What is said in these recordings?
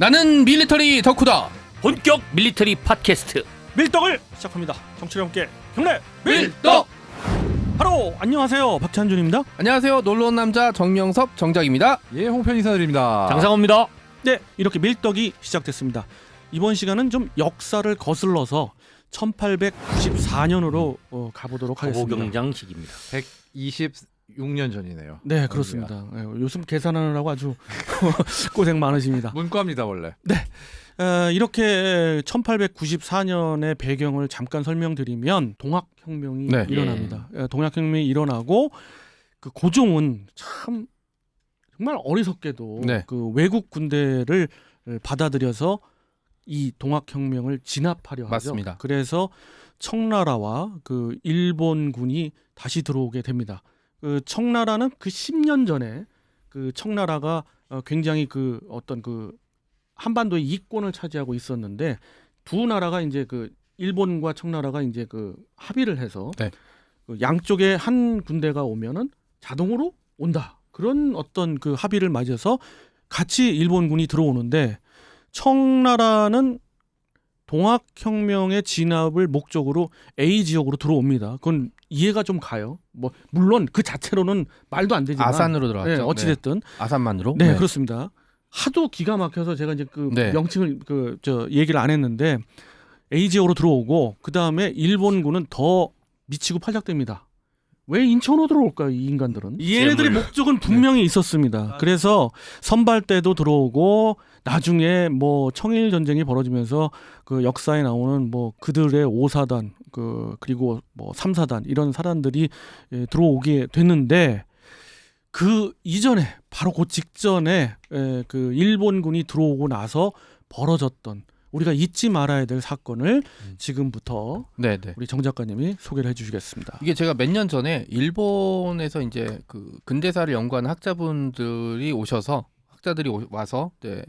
나는 밀리터리 덕후다. 본격 밀리터리 팟캐스트 밀떡을 시작합니다. 정치와 함께 경례 밀떡. 바로 안녕하세요, 박찬준입니다. 안녕하세요, 놀러온 남자 정명섭 정작입니다. 예, 홍편 인사드립니다. 장상호입니다. 네, 이렇게 밀떡이 시작됐습니다. 이번 시간은 좀 역사를 거슬러서 1894년으로 가보도록 하겠습니다. 거보경장식입니다. 126년 전이네요. 네, 그렇습니다. 요즘 계산하느라고 아주 고생 많으십니다. 문과입니다 원래. 이렇게 1894년의 배경을 잠깐 설명드리면 동학혁명이 네. 일어납니다. 동학혁명이 일어나고 그 고종은 참 정말 어리석게도 네. 그 외국 군대를 받아들여서 이 동학혁명을 진압하려 하죠. 맞습니다. 그래서 청나라와 그 일본군이 다시 들어오게 됩니다. 그 청나라는 그 10년 전에 그 청나라가 굉장히 그 어떤 그 한반도의 이권을 차지하고 있었는데 두 나라가 이제 그 일본과 청나라가 이제 그 합의를 해서 네. 그 양쪽에 한 군대가 오면은 자동으로 온다. 그런 어떤 그 합의를 맞아서 같이 일본군이 들어오는데 청나라는 동학혁명의 진압을 목적으로 A 지역으로 들어옵니다. 그건 이해가 좀 가요. 뭐 물론 그 자체로는 말도 안 되지만 아산으로 들어왔죠. 네, 어찌됐든 아산만으로. 네, 그렇습니다. 하도 기가 막혀서 제가 이제 그 네. 명칭을 얘기를 안 했는데 A 지역으로 들어오고 그 다음에 일본군은 더 미치고 팔짝됩니다. 왜 인천으로 들어올까요, 이 인간들은? 얘네들의 목적은 분명히 있었습니다. 그래서 선발대도 들어오고 나중에 뭐 청일 전쟁이 벌어지면서 그 역사에 나오는 뭐 그들의 5사단 그리고 뭐 3사단 이런 사단들이 들어오게 됐는데 그 이전에 바로 그 직전에 그 일본군이 들어오고 나서 벌어졌던 우리가 잊지 말아야 될 사건을 지금부터 네네. 우리 정 작가님이 소개를 해주시겠습니다. 이게 제가 몇 년 전에 일본에서 이제 그 근대사를 연구하는 학자분들이 오셔서 와서 이제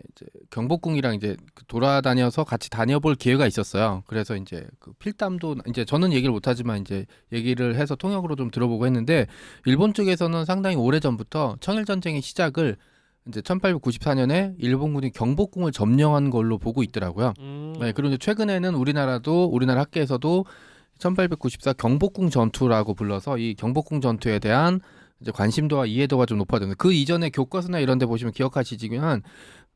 경복궁이랑 이제 돌아다녀서 같이 다녀볼 기회가 있었어요. 그래서 이제 그 필담도 이제 저는 얘기를 못하지만 이제 얘기를 해서 통역으로 좀 들어보고 했는데 일본 쪽에서는 상당히 오래 전부터 청일 전쟁의 시작을 이제 1894년에 일본군이 경복궁을 점령한 걸로 보고 있더라고요. 네, 그리고 이제 최근에는 우리나라 학계에서도 1894 경복궁 전투라고 불러서 이 경복궁 전투에 대한 이제 관심도와 이해도가 좀 높아졌는데 그 이전에 교과서나 이런 데 보시면 기억하시지만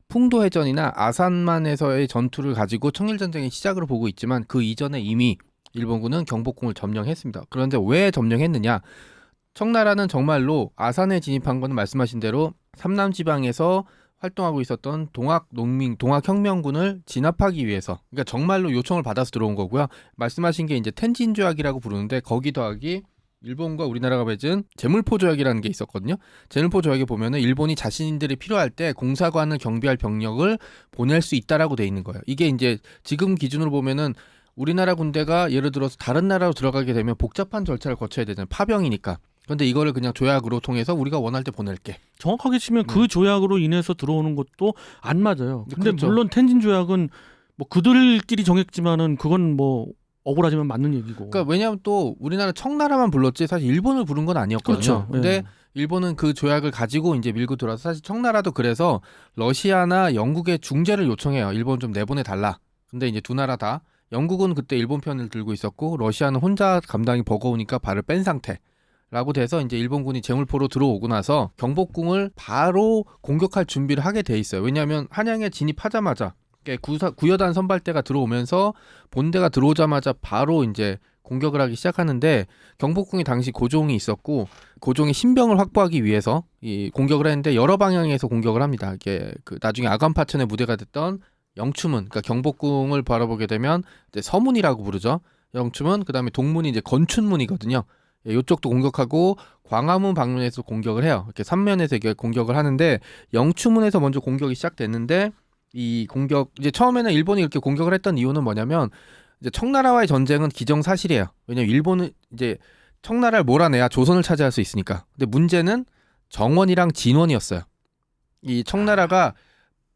풍도해전이나 아산만에서의 전투를 가지고 청일전쟁의 시작으로 보고 있지만 그 이전에 이미 일본군은 경복궁을 점령했습니다. 그런데 왜 점령했느냐? 청나라는 정말로 아산에 진입한 거는 말씀하신 대로 삼남지방에서 활동하고 있었던 동학혁명군을 진압하기 위해서, 그러니까 정말로 요청을 받아서 들어온 거고요. 말씀하신 게 이제 텐진 조약이라고 부르는데 거기 더하기 일본과 우리나라가 맺은 제물포 조약이라는 게 있었거든요. 제물포 조약에 보면은 일본이 자신들이 필요할 때 공사관을 경비할 병력을 보낼 수 있다라고 돼 있는 거예요. 이게 이제 지금 기준으로 보면은 우리나라 군대가 예를 들어서 다른 나라로 들어가게 되면 복잡한 절차를 거쳐야 되잖아요. 파병이니까. 그런데 이거를 그냥 조약으로 통해서 우리가 원할 때 보낼게. 정확하게 치면 그 조약으로 인해서 들어오는 것도 안 맞아요. 근데 그렇죠. 물론 텐진 조약은 뭐 그들끼리 정했지만은 그건 뭐 억울하지만 맞는 얘기고. 그러니까 왜냐하면 또 우리나라 청나라만 불렀지 사실 일본을 부른 건 아니었거든요. 그렇죠. 근데 네. 일본은 그 조약을 가지고 이제 밀고 들어와서 사실 청나라도 그래서 러시아나 영국의 중재를 요청해요. 일본 좀 내보내달라. 근데 이제 두 나라 다 영국은 그때 일본 편을 들고 있었고 러시아는 혼자 감당이 버거우니까 발을 뺀 상태라고 돼서 이제 일본군이 제물포로 들어오고 나서 경복궁을 바로 공격할 준비를 하게 돼 있어요. 왜냐하면 한양에 진입하자마자 구여단 선발대가 들어오면서 본대가 들어오자마자 바로 이제 공격을 하기 시작하는데 경복궁이 당시 고종이 있었고 고종이 신병을 확보하기 위해서 이 공격을 했는데 여러 방향에서 공격을 합니다. 이게 그 나중에 아간파천의 무대가 됐던 영추문, 그러니까 경복궁을 바라보게 되면 이제 서문이라고 부르죠. 영추문, 그다음에 동문이 이제 건춘문이거든요. 이쪽도 공격하고 광화문 방면에서 공격을 해요. 이렇게 3면에서 이렇게 공격을 하는데 영추문에서 먼저 공격이 시작됐는데 이 공격 이제 처음에는 일본이 이렇게 공격을 했던 이유는 뭐냐면 이제 청나라와의 전쟁은 기정사실이에요. 왜냐면 일본은 이제 청나라를 몰아내야 조선을 차지할 수 있으니까. 근데 문제는 정원이랑 진원이었어요. 이 청나라가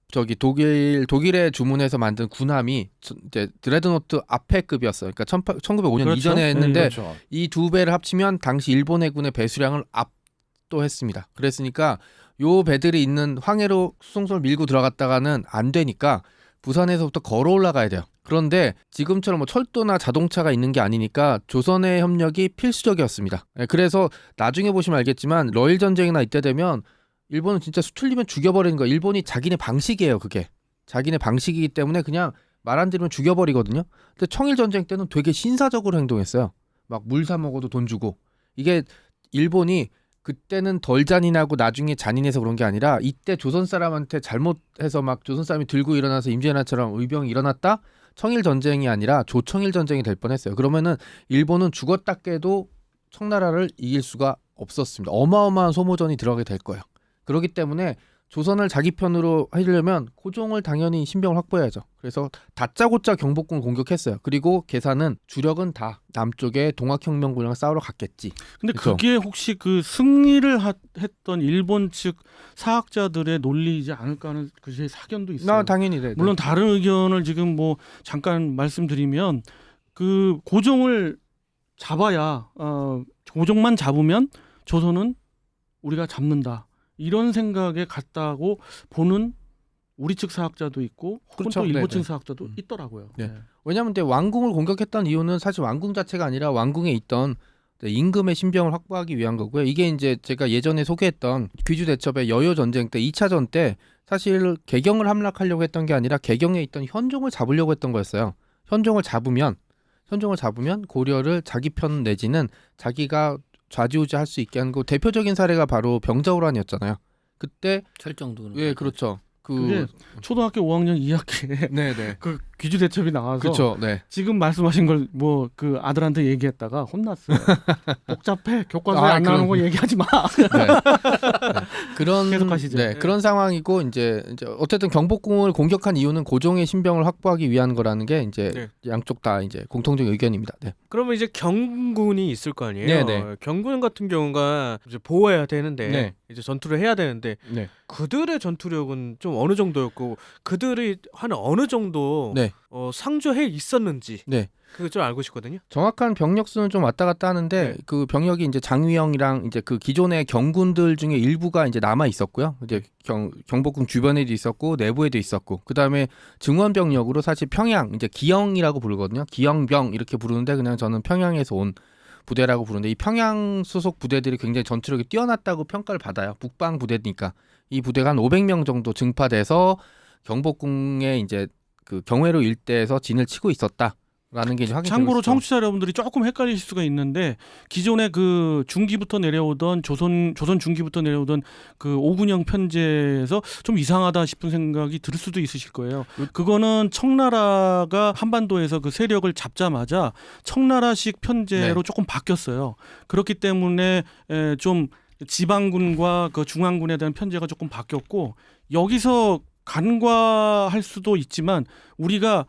저기 독일의 주문해서 만든 군함이 이제 드레드노트 앞에급이었어요. 그러니까 1905년 그렇죠. 이전에 했는데 그렇죠. 이 두 배를 합치면 당시 일본 해군의 배수량을 압도했습니다. 그랬으니까 요 배들이 있는 황해로 수송선을 밀고 들어갔다가는 안 되니까 부산에서부터 걸어 올라가야 돼요. 그런데 지금처럼 뭐 철도나 자동차가 있는 게 아니니까 조선의 협력이 필수적이었습니다. 그래서 나중에 보시면 알겠지만 러일 전쟁이나 이때 되면 일본은 진짜 수틀리면 죽여버리는 거예요. 일본이 자기네 방식이에요. 그게 자기네 방식이기 때문에 그냥 말 안 들으면 죽여버리거든요. 근데 청일 전쟁 때는 되게 신사적으로 행동했어요. 막 물 사 먹어도 돈 주고. 이게 일본이 그때는 덜 잔인하고 나중에 잔인해서 그런 게 아니라 이때 조선 사람한테 잘못해서 막 조선 사람이 들고 일어나서 임진왜란처럼 의병이 일어났다? 청일 전쟁이 아니라 조청일 전쟁이 될 뻔했어요. 그러면은 일본은 죽었다 깨도 청나라를 이길 수가 없었습니다. 어마어마한 소모전이 들어가게 될 거예요. 그렇기 때문에 조선을 자기 편으로 하려면 고종을 당연히 신병을 확보해야죠. 그래서 다짜고짜 경복궁을 공격했어요. 그리고 계산은 주력은 다 남쪽에 동학혁명군이랑 싸우러 갔겠지. 근데 그쵸? 그게 혹시 그 승리를 했던 일본 측 사학자들의 논리이지 않을까 하는 그의 사견도 있어요. 나 당연히 네. 물론 다른 의견을 지금 뭐 잠깐 말씀드리면 그 고종을 잡아야 고종만 잡으면 조선은 우리가 잡는다. 이런 생각에 갔다고 보는 우리 측 사학자도 있고 혹은 그렇죠. 또 일본 네네. 측 사학자도 있더라고요. 네. 왜냐하면 근데 왕궁을 공격했던 이유는 사실 왕궁 자체가 아니라 왕궁에 있던 임금의 신병을 확보하기 위한 거고요. 이게 이제 제가 예전에 소개했던 귀주 대첩의 여요 전쟁 때 2차전 때 사실 개경을 함락하려고 했던 게 아니라 개경에 있던 현종을 잡으려고 했던 거였어요. 현종을 잡으면 고려를 자기 편 내지는 자기가 좌지우지할 수 있게 하는 거 대표적인 사례가 바로 병자호란이었잖아요. 그때 철정도 예 그렇죠. 그게 초등학교 5학년 2학기에 네네 그 귀주 대첩이 나와서 그렇죠. 네. 지금 말씀하신 걸 뭐 그 아들한테 얘기했다가 혼났어요. 복잡해. 교과서에 아, 안 나오는 거 얘기하지 마. 네. 그런 계속하시죠. 네, 그런 상황이고 이제 어쨌든 경복궁을 공격한 이유는 고종의 신병을 확보하기 위한 거라는 게 이제 네. 양쪽 다 이제 공통적 의견입니다. 네. 그러면 이제 경군이 있을 거 아니에요. 네네. 경군 같은 경우가 이제 보호해야 되는데 네. 이제 전투를 해야 되는데 네. 그들의 전투력은 좀 어느 정도였고 그들이 한 어느 정도 네. 상주해 있었는지 네. 그거 좀 알고 싶거든요. 정확한 병력 수는 좀 왔다 갔다 하는데 네. 그 병력이 이제 장위영이랑 이제 그 기존의 경군들 중에 일부가 이제 남아 있었고요. 이제 경복궁 주변에도 있었고 내부에도 있었고 그다음에 증원 병력으로 사실 평양 이제 기영이라고 부르거든요. 기영병 이렇게 부르는데 그냥 저는 평양에서 온 부대라고 부르는데 이 평양 소속 부대들이 굉장히 전투력이 뛰어났다고 평가를 받아요. 북방 부대니까 이 부대가 한 500명 정도 증파돼서 경복궁에 이제 그 경회로 일대에서 진을 치고 있었다라는 게 이제 확인되고 참고로 있죠. 청취자 여러분들이 조금 헷갈리실 수가 있는데 기존에 그 중기부터 내려오던 조선 중기부터 내려오던 그 오군영 편제에서 좀 이상하다 싶은 생각이 들 수도 있으실 거예요. 그거는 청나라가 한반도에서 그 세력을 잡자마자 청나라식 편제로 네. 조금 바뀌었어요. 그렇기 때문에 좀 지방군과 그 중앙군에 대한 편제가 조금 바뀌었고 여기서 간과할 수도 있지만 우리가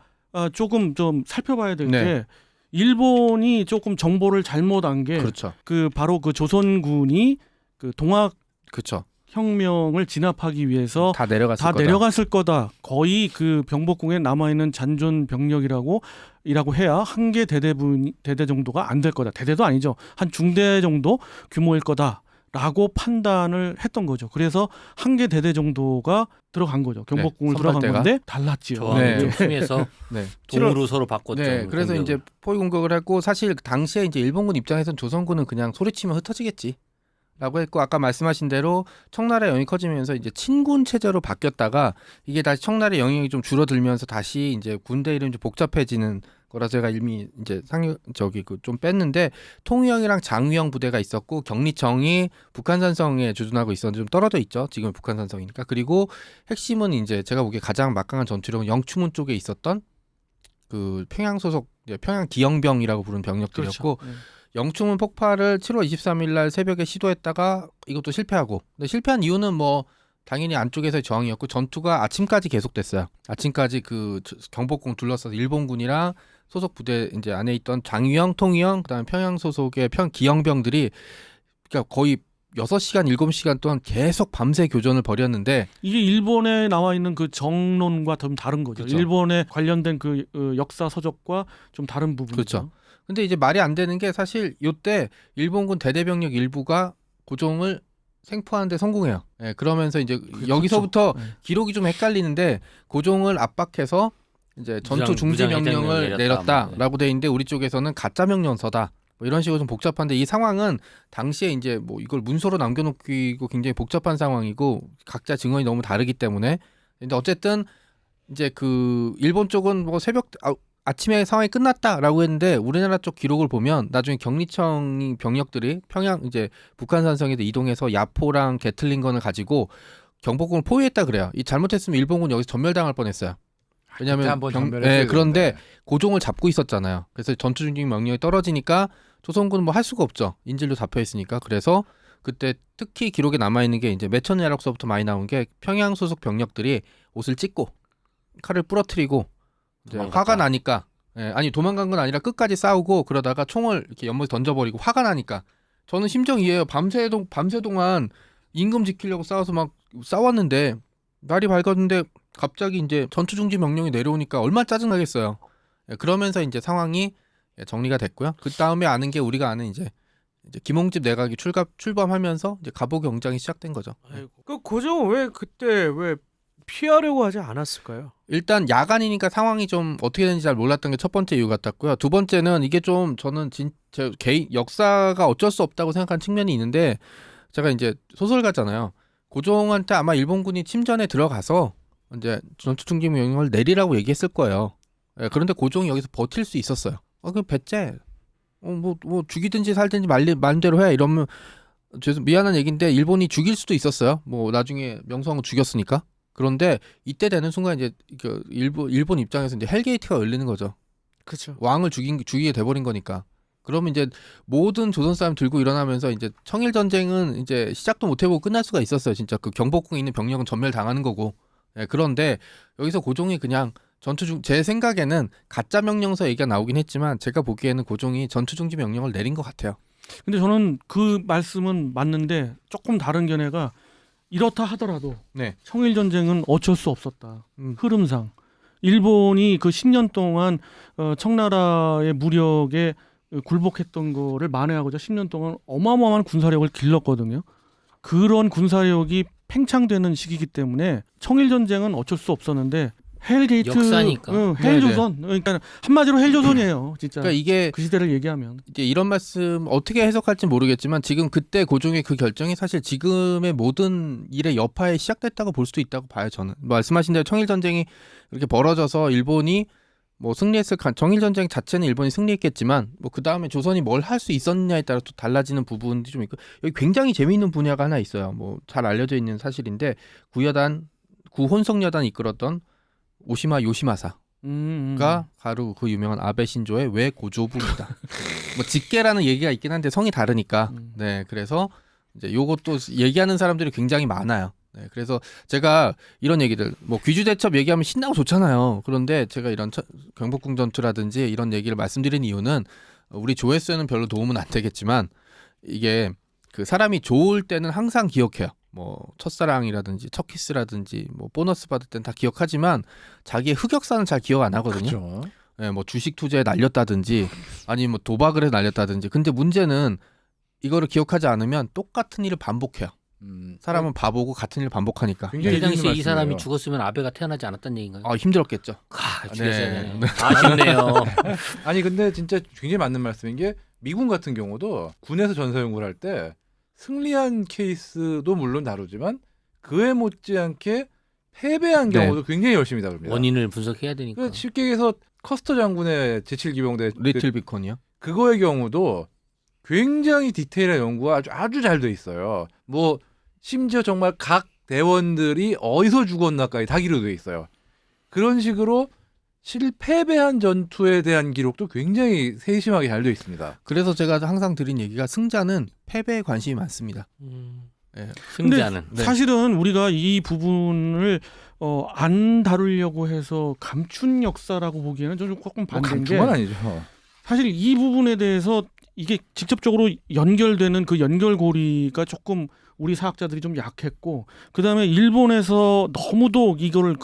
조금 좀 살펴봐야 될 게 네. 일본이 조금 정보를 잘못 안 게 그렇죠. 그 바로 그 조선군이 그 동학 그렇죠. 혁명을 진압하기 위해서 다 내려갔을 다 거다. 내려갔을 거다. 거의 그 병복궁에 남아 있는 잔존 병력이라고 해야 한 개 대대 정도가 안 될 거다. 대대도 아니죠. 한 중대 정도 규모일 거다라고 판단을 했던 거죠. 그래서 한 개 대대 정도가 들어간 거죠. 경복궁을 네, 들어간 선발대가. 건데 달랐지요. 조합이 네. 좀 심해서 네. 동으로 서로 바꿨죠. 네, 그래서 이제 포위 공격을 했고 사실 당시에 이제 일본군 입장에서는 조선군은 그냥 소리치면 흩어지겠지라고 했고 아까 말씀하신 대로 청나라 영향이 커지면서 이제 친군 체제로 바뀌었다가 이게 다시 청나라 영향이 좀 줄어들면서 다시 이제 군대 이름이 좀 복잡해지는 거라 제가 이미 이제 좀 뺐는데 통유형이랑 장유형 부대가 있었고 경리청이 북한산성에 주둔하고 있었는데 좀 떨어져 있죠. 지금 북한산성이니까. 그리고 핵심은 이제 제가 보기에 가장 막강한 전투력은 영추문 쪽에 있었던 그 평양 소속 평양 기영병이라고 부르는 병력들이었고 그렇죠. 네. 영추문 폭발을 7월 23일 날 새벽에 시도했다가 이것도 실패하고 근데 실패한 이유는 뭐 당연히 안쪽에서의 저항이었고 전투가 아침까지 계속됐어요. 아침까지 그 경복궁 둘러싸서 일본군이랑 소속 부대 이제 안에 있던 장유영, 통유영, 그다음에 평양 소속의 기영병들이 그러니까 거의 6시간, 7시간 동안 계속 밤새 교전을 벌였는데 이게 일본에 나와 있는 그 정론과 좀 다른 거죠. 그렇죠. 일본에 관련된 그 역사 서적과 좀 다른 부분이죠. 그렇죠. 근데 이제 말이 안 되는 게 사실 이때 일본군 대대병력 일부가 고종을 생포하는데 성공해요. 예, 그러면서 이제 그게 여기서부터 컸죠. 네. 기록이 좀 헷갈리는데 고종을 압박해서 이제 전투 중지 무장 명령을 해제명령을 내렸다라고 돼 있는데 우리 쪽에서는 가짜 명령서다. 뭐 이런 식으로 좀 복잡한데 이 상황은 당시에 이제 뭐 이걸 문서로 남겨놓기고 굉장히 복잡한 상황이고 각자 증언이 너무 다르기 때문에 근데 어쨌든 이제 그 일본 쪽은 뭐 새벽 아침에 상황이 끝났다라고 했는데 우리나라 쪽 기록을 보면 나중에 격리청 병력들이 평양 이제 북한 산성에 이동해서 야포랑 게틀링건을 가지고 경복궁을 포위했다 그래요. 이 잘못했으면 일본군 여기서 전멸당할 뻔했어요. 그때 왜냐하면 한번 전멸했어야 네, 그런데 되는데. 고종을 잡고 있었잖아요. 그래서 전투 중지 명령이 떨어지니까 조선군은 뭐 할 수가 없죠. 인질도 잡혀 있으니까. 그래서 그때 특히 기록에 남아 있는 게 이제 매천야락서부터 많이 나온 게 평양 소속 병력들이 옷을 찢고 칼을 부러뜨리고 이제 도망갔다. 화가 나니까 아니 도망간 건 아니라 끝까지 싸우고 그러다가 총을 이렇게 연못에 던져버리고 화가 나니까 저는 심정 이해해요. 밤새 동안 임금 지키려고 싸워서 막 싸웠는데 날이 밝았는데 갑자기 이제 전투 중지 명령이 내려오니까 얼마나 짜증나겠어요. 그러면서 이제 상황이 정리가 됐고요. 그 다음에 아는 게 우리가 아는 이제 김홍집 내각이 출범하면서 이제 갑오 경장이 시작된 거죠. 아이고. 그 고종은 왜 그때 왜 피하려고 하지 않았을까요? 일단 야간이니까 상황이 좀 어떻게 되는지 잘 몰랐던 게 첫 번째 이유 같았고요. 두 번째는 이게 좀 저는 제 개인 역사가 어쩔 수 없다고 생각한 측면이 있는데 제가 이제 소설가잖아요. 고종한테 아마 일본군이 침전에 들어가서 이제 전투 중지 명령을 내리라고 얘기했을 거예요. 그런데 고종이 여기서 버틸 수 있었어요. 그 배째 뭐 죽이든지 살든지 마음대로 해 이러면 미안한 얘기인데 일본이 죽일 수도 있었어요. 뭐 나중에 명성황후 죽였으니까. 그런데 이때 되는 순간 이제 그 일본 입장에서 이제 헬게이트가 열리는 거죠. 그렇죠. 왕을 죽이게 돼버린 거니까. 그러면 이제 모든 조선 사람 들고 일어나면서 이제 청일 전쟁은 이제 시작도 못 해보고 끝날 수가 있었어요. 진짜 그 경복궁에 있는 병력은 전멸 당하는 거고. 그런데 여기서 고종이 그냥 제 생각에는 가짜 명령서 얘기가 나오긴 했지만 제가 보기에는 고종이 전투 중지 명령을 내린 것 같아요. 근데 저는 그 말씀은 맞는데 조금 다른 견해가 이렇다 하더라도 네. 청일 전쟁은 어쩔 수 없었다. 흐름상 일본이 그 10년 동안 청나라의 무력에 굴복했던 거를 만회하고자 10년 동안 어마어마한 군사력을 길렀거든요. 그런 군사력이 팽창되는 시기이기 때문에 청일 전쟁은 어쩔 수 없었는데 헬게이트 역사니까. 헬조선 그러니까 한마디로 헬조선이에요. 진짜 그러니까 이게 그 시대를 얘기하면 이제 이런 말씀 어떻게 해석할지 모르겠지만 지금 그때 고종의 그 결정이 사실 지금의 모든 일의 여파에 시작됐다고 볼 수도 있다고 봐요. 저는 말씀하신 대로 청일 전쟁이 이렇게 벌어져서 일본이 뭐 승리했을 청일 전쟁 자체는 일본이 승리했겠지만 뭐 그 다음에 조선이 뭘 할 수 있었느냐에 따라 또 달라지는 부분이 좀 있고 여기 굉장히 재미있는 분야가 하나 있어요. 뭐 잘 알려져 있는 사실인데 구혼성여단 이끌었던 오시마 요시마사가 바로 그 유명한 아베 신조의 외고조부입니다. 뭐 직계라는 얘기가 있긴 한데 성이 다르니까. 네, 그래서 이제 요것도 얘기하는 사람들이 굉장히 많아요. 네, 그래서 제가 이런 얘기들 뭐 귀주대첩 얘기하면 신나고 좋잖아요. 그런데 제가 이런 경복궁 전투라든지 이런 얘기를 말씀드린 이유는 우리 조회수에는 별로 도움은 안 되겠지만 이게 그 사람이 좋을 때는 항상 기억해요. 뭐 첫사랑이라든지 첫 키스라든지 뭐 보너스 받을 땐 다 기억하지만 자기의 흑역사는 잘 기억 안 하거든요. 그렇죠. 네, 뭐 주식 투자에 날렸다든지 아니면 뭐 도박을 해서 날렸다든지. 근데 문제는 이거를 기억하지 않으면 똑같은 일을 반복해요. 사람은 바보고 같은 일을 반복하니까. 굉장히 그 당시에 재밌는 이 사람이 말씀이에요. 죽었으면 아베가 태어나지 않았다는 얘기인가요? 힘들었겠죠. 죽였어야 네. 되네. 아쉽네요. 아니 근데 진짜 굉장히 맞는 말씀인 게 미군 같은 경우도 군에서 전사 연구를 할 때 승리한 케이스도 물론 다루지만 그에 못지않게 패배한 네. 경우도 굉장히 열심히 다룹니다. 원인을 분석해야 되니까. 그래서 쉽게 얘기해서 커스터 장군의 제7기병대 리틀 비콘이요? 그거의 경우도 굉장히 디테일한 연구가 아주 잘 돼 있어요. 뭐 심지어 정말 각 대원들이 어디서 죽었나까지 다 기록돼 있어요. 그런 식으로 패배한 전투에 대한 기록도 굉장히 세심하게 잘 돼 있습니다. 그래서 제가 항상 드린 얘기가 승자는 패배에 관심이 많습니다. 네. 승자는. 네. 사실은 우리가 이 부분을 안 다루려고 해서 감춘 역사라고 보기에는 좀 조금 반대인 게 감춘 건 아니죠. 사실 이 부분에 대해서 이게 직접적으로 연결되는 그 연결고리가 조금 우리 사학자들이 좀 약했고 그다음에 일본에서 너무도 이거를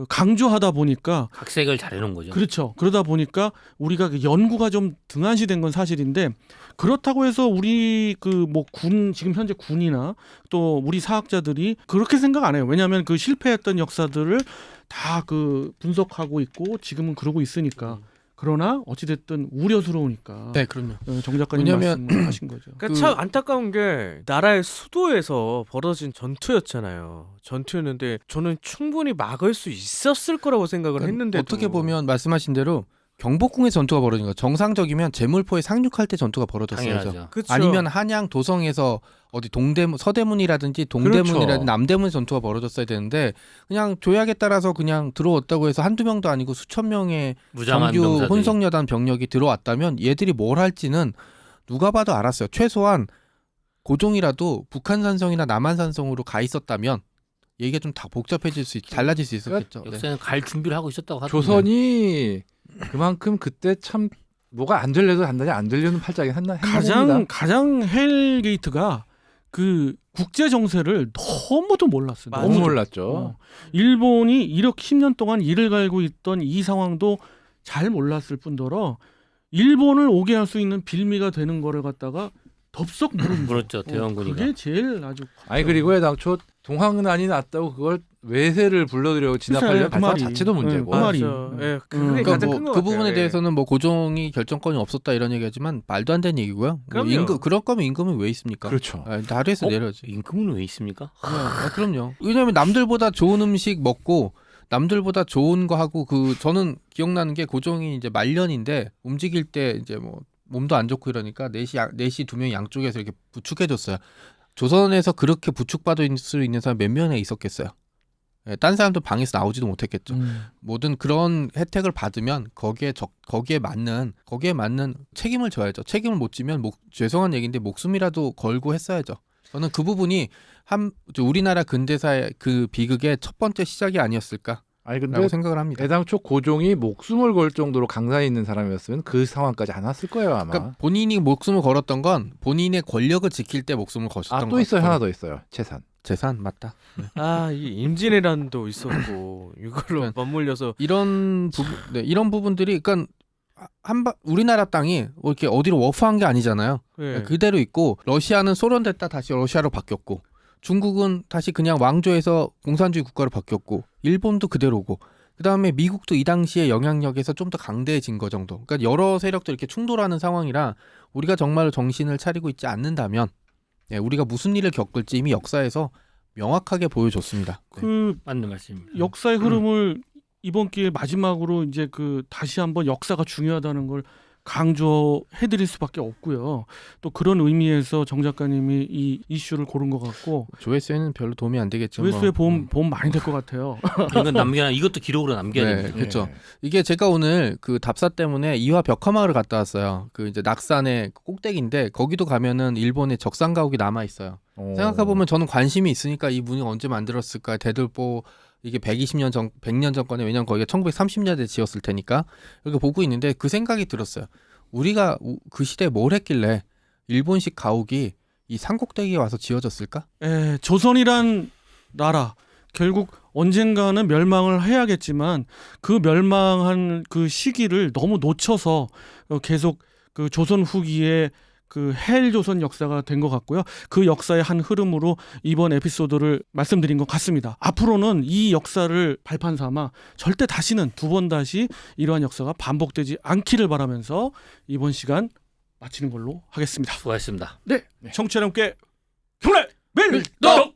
강조하다 보니까 각색을 잘해놓은 거죠. 그렇죠. 그러다 보니까 우리가 그 연구가 좀 등한시된 건 사실인데 그렇다고 해서 우리 그 뭐 군 지금 현재 군이나 또 우리 사학자들이 그렇게 생각 안 해요. 왜냐하면 그 실패했던 역사들을 다 그 분석하고 있고 지금은 그러고 있으니까. 그러나 어찌됐든 우려스러우니까. 네, 그럼요. 정 작가님 왜냐면- 말씀하신 거죠. 그러니까 참 안타까운 게 나라의 수도에서 벌어진 전투였잖아요. 전투였는데 저는 충분히 막을 수 있었을 거라고 생각을 했는데 어떻게 보면 말씀하신 대로 경복궁의 전투가 벌어진 거. 정상적이면 제물포에 상륙할 때 전투가 벌어졌어야죠. 당연하죠. 그쵸. 아니면 한양 도성에서 어디 동대문 서대문이라든지 동대문이라든지 그렇죠. 남대문 전투가 벌어졌어야 되는데 그냥 조약에 따라서 그냥 들어왔다고 해서 한두 명도 아니고 수천 명의 무장한 정규 병사들이. 혼성여단 병력이 들어왔다면 얘들이 뭘 할지는 누가 봐도 알았어요. 최소한 고종이라도 북한산성이나 남한산성으로 가 있었다면 얘기가 좀 다 복잡해질 수 달라질 수 있었겠죠. 네. 역사는 갈 준비를 하고 있었다고 하던데. 조선이 그만큼 그때 참 뭐가 안 들려도 단단히 안 들리는 팔자긴 했나 봅니다. 가장 헬게이트가 그 국제 정세를 너무도 몰랐어요. 맞아요. 너무 너무도. 몰랐죠. 일본이 이렇게 10년 동안 이를 갈고 있던 이 상황도 잘 몰랐을 뿐더러 일본을 오게 할 수 있는 빌미가 되는 거를 갖다가 덥석 물은 거. 물었죠, 대원군이가. 그게 제일 아주 아니 그리고 당초 동학난이 났다고 그걸 외세를 불러들여 진압하려는 그 발상 말이. 자체도 문제고. 그 말이. 맞아. 예, 그게 그러니까 가장 뭐 큰 것 그 같아요. 부분에 예. 대해서는 뭐 고종이 결정권이 없었다 이런 얘기하지만 말도 안 되는 얘기고요. 뭐 그럼요. 임금 그럴 거면 임금은 왜 있습니까? 그렇죠. 다리에서 내려야지. 임금은 왜 있습니까? 그럼요. 왜냐하면 남들보다 좋은 음식 먹고 남들보다 좋은 거 하고 그 저는 기억나는 게 고종이 이제 말년인데 움직일 때 이제 뭐 몸도 안 좋고 이러니까 넷이 두 명이 양쪽에서 이렇게 부축해줬어요. 조선에서 그렇게 부축받을 수 있는 사람 몇 명이나 있었겠어요. 예, 딴 사람도 방에서 나오지도 못했겠죠. 모든 그런 혜택을 받으면 거기에 맞는 책임을 져야죠. 책임을 못 지면 죄송한 얘기인데 목숨이라도 걸고 했어야죠. 저는 그 부분이 우리나라 근대사의 그 비극의 첫 번째 시작이 아니었을까라고 아니 근데 생각을 합니다. 애당초 고종이 목숨을 걸 정도로 강산에 있는 사람이었으면 그 상황까지 안 왔을 거예요 아마. 그러니까 본인이 목숨을 걸었던 건 본인의 권력을 지킬 때 목숨을 거셨던 아 것 또 있어요. 같아요. 하나 더 있어요. 재산. 재산 맞다. 아, 이 임진왜란도 있었고 이걸로 맞물려서 이런 부분들이 그러니까 우리나라 땅이 이렇게 어디로 워프한 게 아니잖아요. 예. 그대로 있고 러시아는 소련 됐다 다시 러시아로 바뀌었고 중국은 다시 그냥 왕조에서 공산주의 국가로 바뀌었고 일본도 그대로고 그다음에 미국도 이 당시에 영향력에서 좀 더 강대해진 거 정도. 그러니까 여러 세력도 이렇게 충돌하는 상황이라 우리가 정말로 정신을 차리고 있지 않는다면 우리가 무슨 일을 겪을지 이미 역사에서 명확하게 보여줬습니다. 네. 그 맞는 말씀입니다. 역사의 흐름을 이번 기회 마지막으로 이제 그 다시 한번 역사가 중요하다는 걸 강조해드릴 수밖에 없고요. 또 그런 의미에서 정 작가님이 이 이슈를 고른 것 같고 조회수에는 별로 도움이 안 되겠죠. 조회수에 뭐. 보험 많이 될 것 같아요. 이건 이것도 기록으로 남겨야 네, 됩니다. 그렇죠. 예. 이게 제가 오늘 그 답사 때문에 이화 벽화마을을 갔다 왔어요. 그 이제 낙산의 꼭대기인데 거기도 가면은 일본의 적산 가옥이 남아 있어요. 생각해 보면 저는 관심이 있으니까 이 문이 언제 만들었을까 대들보 이게 120년 전 100년 전 거네. 왜냐면 거기가 1930년대에 지었을 테니까 이렇게 보고 있는데 그 생각이 들었어요. 우리가 그 시대에 뭘 했길래 일본식 가옥이 이 산꼭대기에 와서 지어졌을까? 조선이란 나라 결국 언젠가는 멸망을 해야겠지만 그 멸망한 그 시기를 너무 놓쳐서 계속 그 조선 후기에 그 헬조선 역사가 된 것 같고요. 그 역사의 한 흐름으로 이번 에피소드를 말씀드린 것 같습니다. 앞으로는 이 역사를 발판 삼아 절대 다시는 두 번 다시 이러한 역사가 반복되지 않기를 바라면서 이번 시간 마치는 걸로 하겠습니다. 수고하셨습니다. 네, 청취자 여러분께 경례 밀덕!